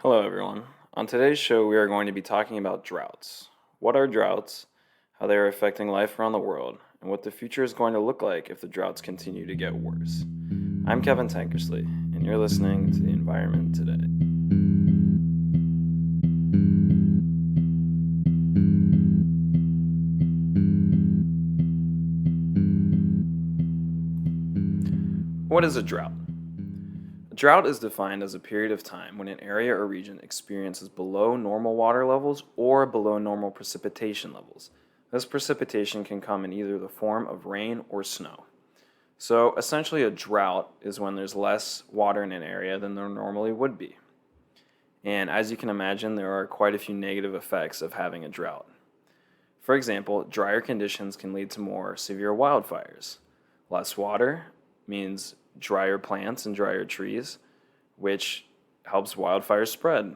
Hello, everyone. On today's show, we are going to be talking about droughts. What are droughts, how they are affecting life around the world, and what the future is going to look like if the droughts continue to get worse. I'm Kevin Tankersley, and you're listening to The Environment Today. What is a drought? A drought is defined as a period of time when an area or region experiences below normal water levels or below normal precipitation levels. This precipitation can come in either the form of rain or snow. So essentially, a drought is when there's less water in an area than there normally would be. And as you can imagine, there are quite a few negative effects of having a drought. For example, drier conditions can lead to more severe wildfires. Less water means drier plants and drier trees, which helps wildfires spread.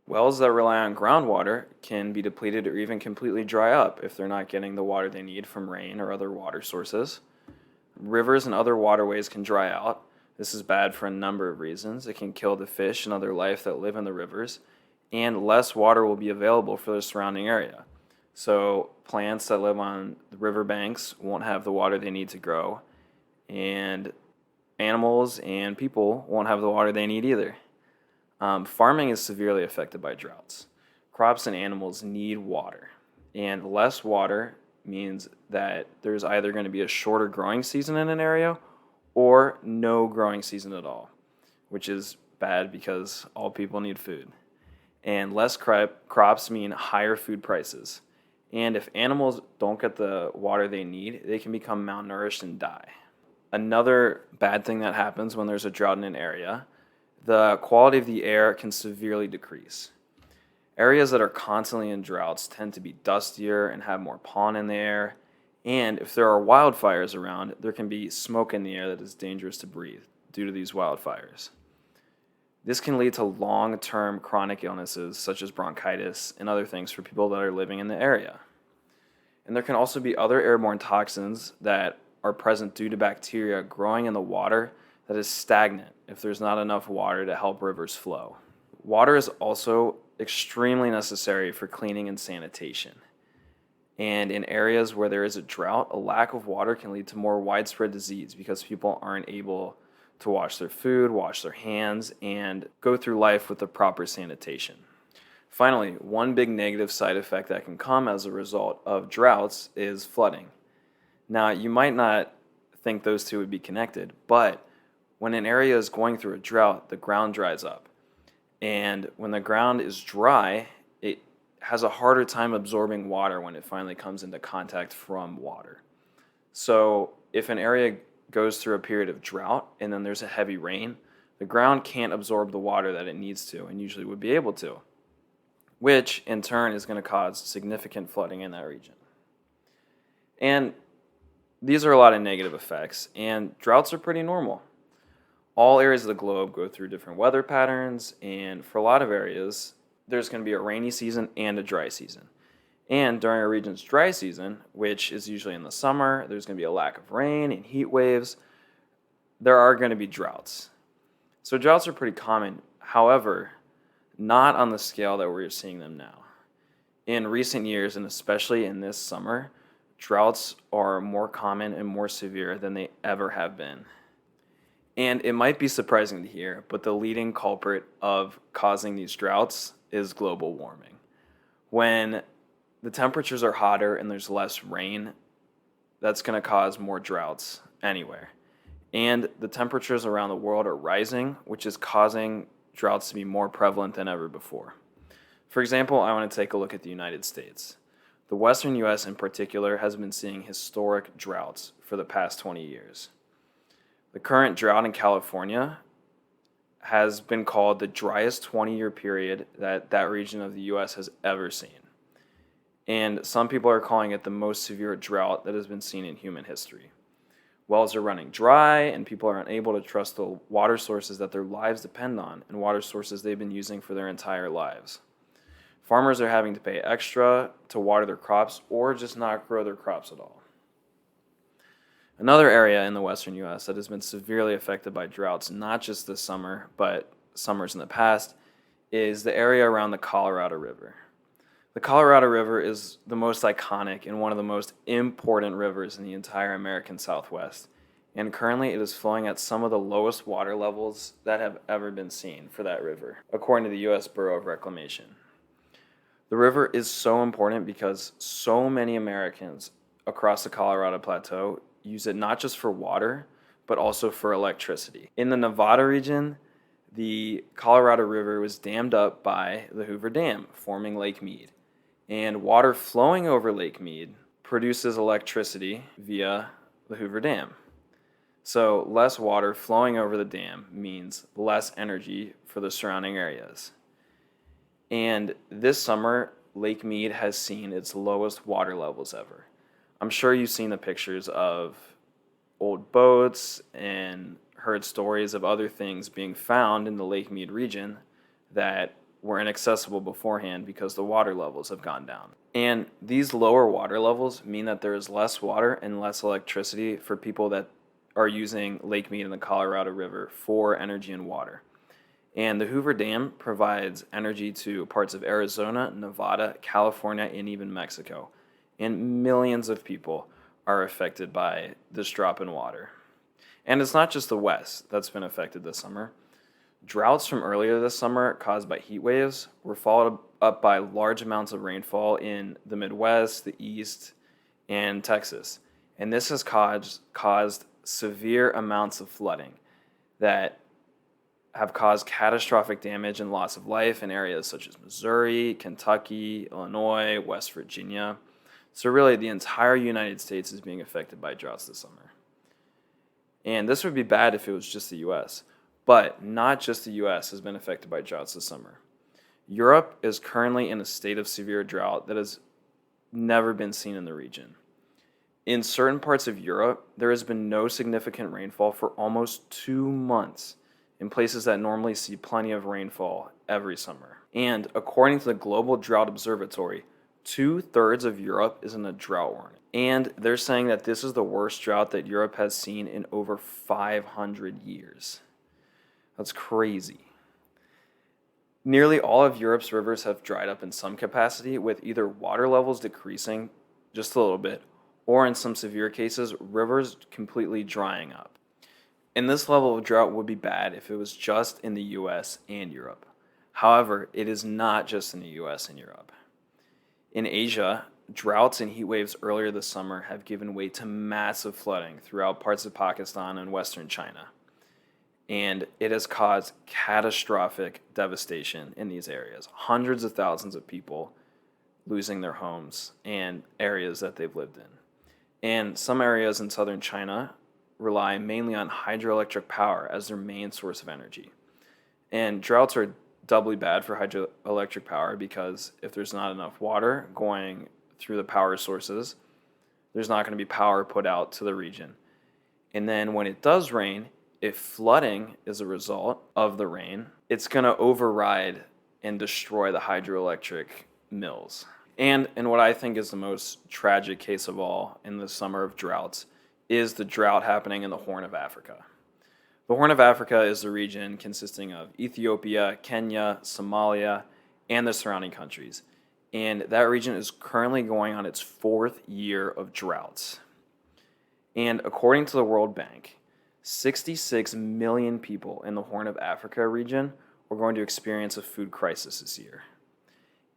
Wells that rely on groundwater can be depleted or even completely dry up if they're not getting the water they need from rain or other water sources. Rivers and other waterways can dry out. This is bad for a number of reasons. It can kill the fish and other life that live in the rivers, and less water will be available for the surrounding area. So plants that live on the riverbanks won't have the water they need to grow, and animals and people won't have the water they need either. Farming is severely affected by droughts. Crops and animals need water, and less water means that there's either going to be a shorter growing season in an area or no growing season at all, which is bad because all people need food. And less crops mean higher food prices. And if animals don't get the water they need, they can become malnourished and die. Another bad thing that happens when there's a drought in an area, the quality of the air can severely decrease. Areas that are constantly in droughts tend to be dustier and have more pollen in the air. And if there are wildfires around, there can be smoke in the air that is dangerous to breathe due to these wildfires. This can lead to long-term chronic illnesses such as bronchitis and other things for people that are living in the area. And there can also be other airborne toxins that are present due to bacteria growing in the water that is stagnant if there's not enough water to help rivers flow. Water is also extremely necessary for cleaning and sanitation. And in areas where there is a drought, a lack of water can lead to more widespread disease because people aren't able to wash their food, wash their hands, and go through life with the proper sanitation. Finally, one big negative side effect that can come as a result of droughts is flooding. Now, you might not think those two would be connected, but when an area is going through a drought, the ground dries up. And when the ground is dry, it has a harder time absorbing water when it finally comes into contact from water. So if an area goes through a period of drought and then there's a heavy rain, the ground can't absorb the water that it needs to and usually would be able to, which in turn is going to cause significant flooding in that region. And these are a lot of negative effects, and droughts are pretty normal. All areas of the globe go through different weather patterns, and for a lot of areas, there's going to be a rainy season and a dry season. And during a region's dry season, which is usually in the summer, there's going to be a lack of rain and heat waves. There are going to be droughts. So droughts are pretty common, however, not on the scale that we're seeing them now. In recent years, and especially in this summer, droughts are more common and more severe than they ever have been. And it might be surprising to hear, but the leading culprit of causing these droughts is global warming. When the temperatures are hotter and there's less rain, that's going to cause more droughts anywhere. And the temperatures around the world are rising, which is causing droughts to be more prevalent than ever before. For example, I want to take a look at the United States. The western U.S. in particular has been seeing historic droughts for the past 20 years. The current drought in California has been called the driest 20-year period that region of the U.S. has ever seen. And some people are calling it the most severe drought that has been seen in human history. Wells are running dry, and people are unable to trust the water sources that their lives depend on and water sources they've been using for their entire lives. Farmers are having to pay extra to water their crops or just not grow their crops at all. Another area in the western U.S. that has been severely affected by droughts, not just this summer, but summers in the past, is the area around the Colorado River. The Colorado River is the most iconic and one of the most important rivers in the entire American Southwest, and currently it is flowing at some of the lowest water levels that have ever been seen for that river, according to the U.S. Bureau of Reclamation. The river is so important because so many Americans across the Colorado Plateau use it not just for water, but also for electricity. In the Nevada region, the Colorado River was dammed up by the Hoover Dam, forming Lake Mead. And water flowing over Lake Mead produces electricity via the Hoover Dam. So less water flowing over the dam means less energy for the surrounding areas. And this summer, Lake Mead has seen its lowest water levels ever. I'm sure you've seen the pictures of old boats and heard stories of other things being found in the Lake Mead region that were inaccessible beforehand because the water levels have gone down. And these lower water levels mean that there is less water and less electricity for people that are using Lake Mead and the Colorado River for energy and water. And the Hoover Dam provides energy to parts of Arizona, Nevada, California, and even Mexico. And millions of people are affected by this drop in water. And it's not just the West that's been affected this summer. Droughts from earlier this summer caused by heat waves were followed up by large amounts of rainfall in the Midwest, the East, and Texas. And this has caused severe amounts of flooding that have caused catastrophic damage and loss of life in areas such as Missouri, Kentucky, Illinois, West Virginia. So really, the entire United States is being affected by droughts this summer. And this would be bad if it was just the U.S., but not just the U.S. has been affected by droughts this summer. Europe is currently in a state of severe drought that has never been seen in the region. In certain parts of Europe, there has been no significant rainfall for almost 2 months in places that normally see plenty of rainfall every summer. And according to the Global Drought Observatory, 2/3 of Europe is in a drought warning. And they're saying that this is the worst drought that Europe has seen in over 500 years. That's crazy. Nearly all of Europe's rivers have dried up in some capacity, with either water levels decreasing just a little bit, or in some severe cases, rivers completely drying up. And this level of drought would be bad if it was just in the US and Europe. However, it is not just in the US and Europe. In Asia, droughts and heat waves earlier this summer have given way to massive flooding throughout parts of Pakistan and western China. And it has caused catastrophic devastation in these areas. Hundreds of thousands of people losing their homes and areas that they've lived in. And some areas in southern China rely mainly on hydroelectric power as their main source of energy. And droughts are doubly bad for hydroelectric power because if there's not enough water going through the power sources, there's not going to be power put out to the region. And then when it does rain, if flooding is a result of the rain, it's going to override and destroy the hydroelectric mills. And what I think is the most tragic case of all in the summer of droughts is the drought happening in the Horn of Africa. The Horn of Africa is the region consisting of Ethiopia, Kenya, Somalia, and the surrounding countries. And that region is currently going on its 4th year of droughts. And according to the World Bank, 66 million people in the Horn of Africa region are going to experience a food crisis this year.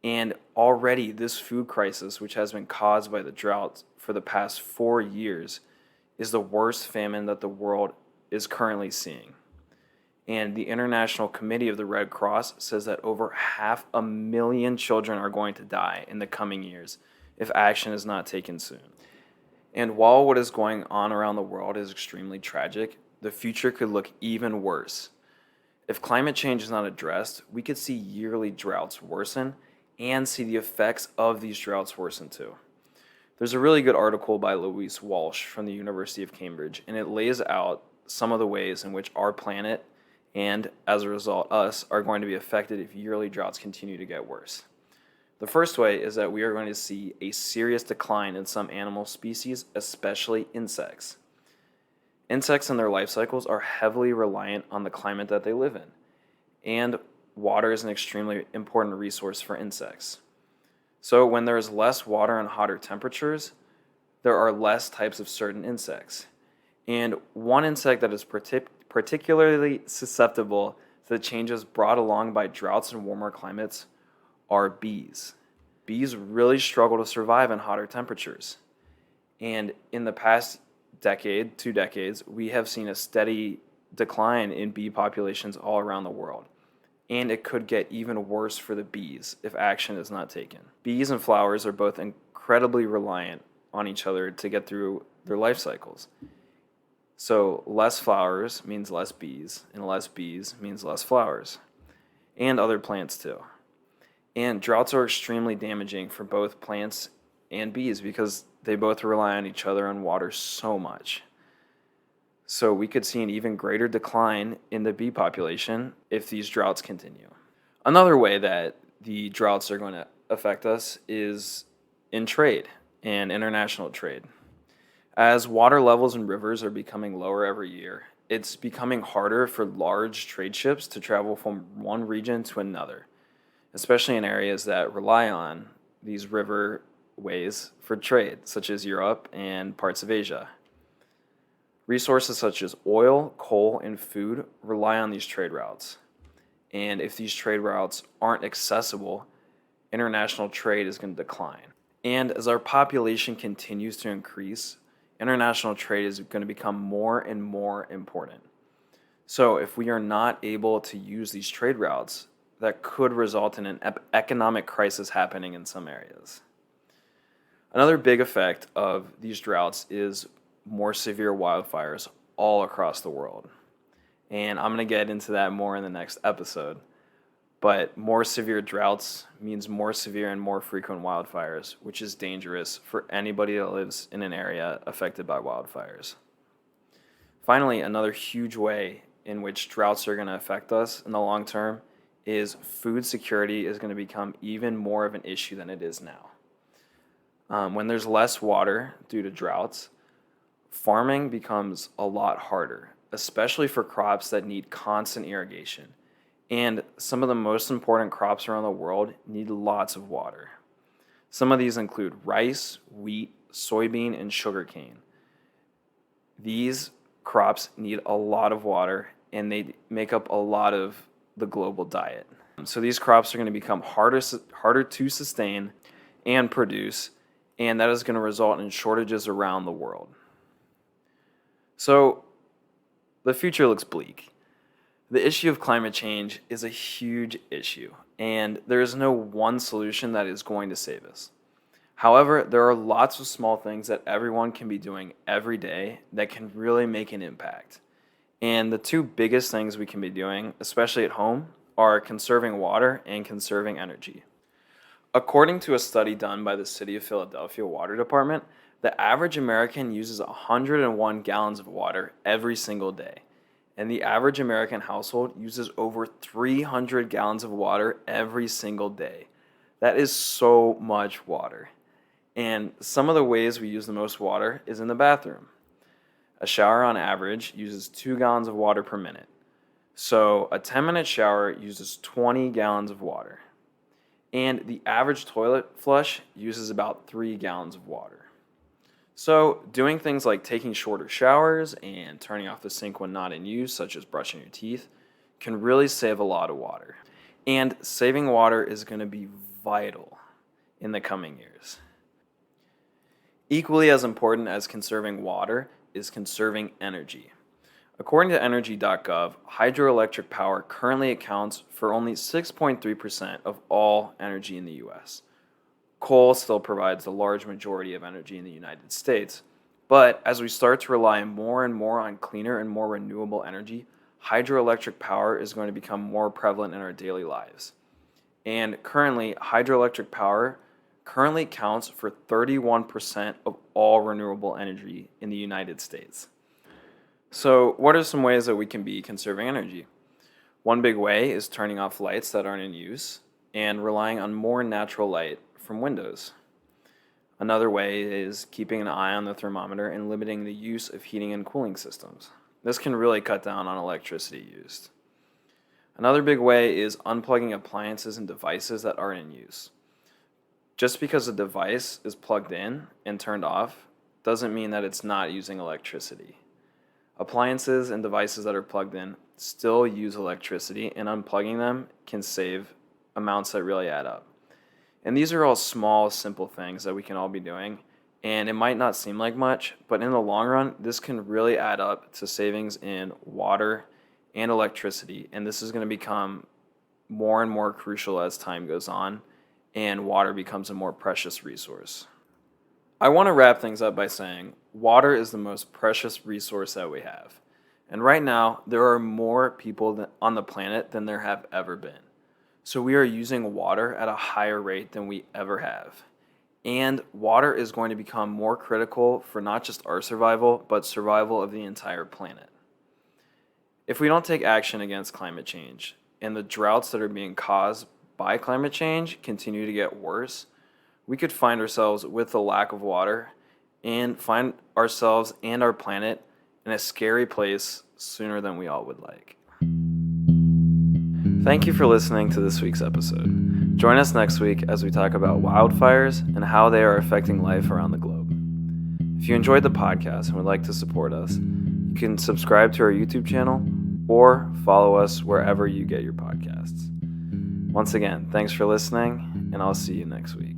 And already this food crisis, which has been caused by the drought for the past 4 years, is the worst famine that the world is currently seeing. And the International Committee of the Red Cross says that over 500,000 children are going to die in the coming years if action is not taken soon. And while what is going on around the world is extremely tragic, the future could look even worse. If climate change is not addressed, we could see yearly droughts worsen and see the effects of these droughts worsen too. There's a really good article by Louise Walsh from the University of Cambridge, and it lays out some of the ways in which our planet and, as a result, us, are going to be affected if yearly droughts continue to get worse. The first way is that we are going to see a serious decline in some animal species, especially insects. Insects in their life cycles are heavily reliant on the climate that they live in. And water is an extremely important resource for insects. So when there is less water and hotter temperatures, there are less types of certain insects. And one insect that is particularly susceptible to the changes brought along by droughts and warmer climates are bees. Bees really struggle to survive in hotter temperatures. And in the past decade, 2 decades, we have seen a steady decline in bee populations all around the world. And it could get even worse for the bees if action is not taken. Bees and flowers are both incredibly reliant on each other to get through their life cycles. So less flowers means less bees, and less bees means less flowers, and other plants too. And droughts are extremely damaging for both plants and bees because they both rely on each other and water so much. So we could see an even greater decline in the bee population if these droughts continue. Another way that the droughts are going to affect us is in trade and international trade. As water levels in rivers are becoming lower every year, it's becoming harder for large trade ships to travel from one region to another, especially in areas that rely on these riverways for trade, such as Europe and parts of Asia. Resources such as oil, coal, and food rely on these trade routes. And if these trade routes aren't accessible, international trade is going to decline. And as our population continues to increase, international trade is going to become more and more important. So if we are not able to use these trade routes, that could result in an economic crisis happening in some areas. Another big effect of these droughts is more severe wildfires all across the world. And I'm going to get into that more in the next episode. But more severe droughts means more severe and more frequent wildfires, which is dangerous for anybody that lives in an area affected by wildfires. Finally, another huge way in which droughts are going to affect us in the long term is food security is going to become even more of an issue than it is now. When there's less water due to droughts, farming becomes a lot harder, especially for crops that need constant irrigation. And some of the most important crops around the world need lots of water. Some of these include rice, wheat, soybean, and sugarcane. These crops need a lot of water, and they make up a lot of the global diet. So these crops are going to become harder to sustain and produce, and that is going to result in shortages around the world. So the future looks bleak. The issue of climate change is a huge issue, and there is no one solution that is going to save us. However, there are lots of small things that everyone can be doing every day that can really make an impact. And the two biggest things we can be doing, especially at home, are conserving water and conserving energy. According to a study done by the City of Philadelphia Water Department, the average American uses 101 gallons of water every single day. And the average American household uses over 300 gallons of water every single day. That is so much water. And some of the ways we use the most water is in the bathroom. A shower on average uses 2 gallons of water per minute. So a 10-minute shower uses 20 gallons of water. And the average toilet flush uses about 3 gallons of water. So doing things like taking shorter showers and turning off the sink when not in use, such as brushing your teeth, can really save a lot of water. And saving water is going to be vital in the coming years. Equally as important as conserving water is conserving energy. According to energy.gov, hydroelectric power currently accounts for only 6.3% of all energy in the U.S. Coal still provides the large majority of energy in the United States, but as we start to rely more and more on cleaner and more renewable energy, hydroelectric power is going to become more prevalent in our daily lives. And currently, hydroelectric power currently counts for 31% of all renewable energy in the United States. So, what are some ways that we can be conserving energy? One big way is turning off lights that aren't in use and relying on more natural light from windows. Another way is keeping an eye on the thermometer and limiting the use of heating and cooling systems. This can really cut down on electricity used. Another big way is unplugging appliances and devices that aren't in use. Just because a device is plugged in and turned off doesn't mean that it's not using electricity. Appliances and devices that are plugged in still use electricity, and unplugging them can save amounts that really add up. And these are all small, simple things that we can all be doing, and it might not seem like much, but in the long run, this can really add up to savings in water and electricity, and this is going to become more and more crucial as time goes on, and water becomes a more precious resource. I want to wrap things up by saying water is the most precious resource that we have. And right now, there are more people on the planet than there have ever been. So we are using water at a higher rate than we ever have. And water is going to become more critical for not just our survival, but survival of the entire planet. If we don't take action against climate change, and the droughts that are being caused by climate change continue to get worse, we could find ourselves with a lack of water and find ourselves and our planet in a scary place sooner than we all would like. Thank you for listening to this week's episode. Join us next week as we talk about wildfires and how they are affecting life around the globe. If you enjoyed the podcast and would like to support us, you can subscribe to our YouTube channel or follow us wherever you get your podcasts. Once again, thanks for listening, and I'll see you next week.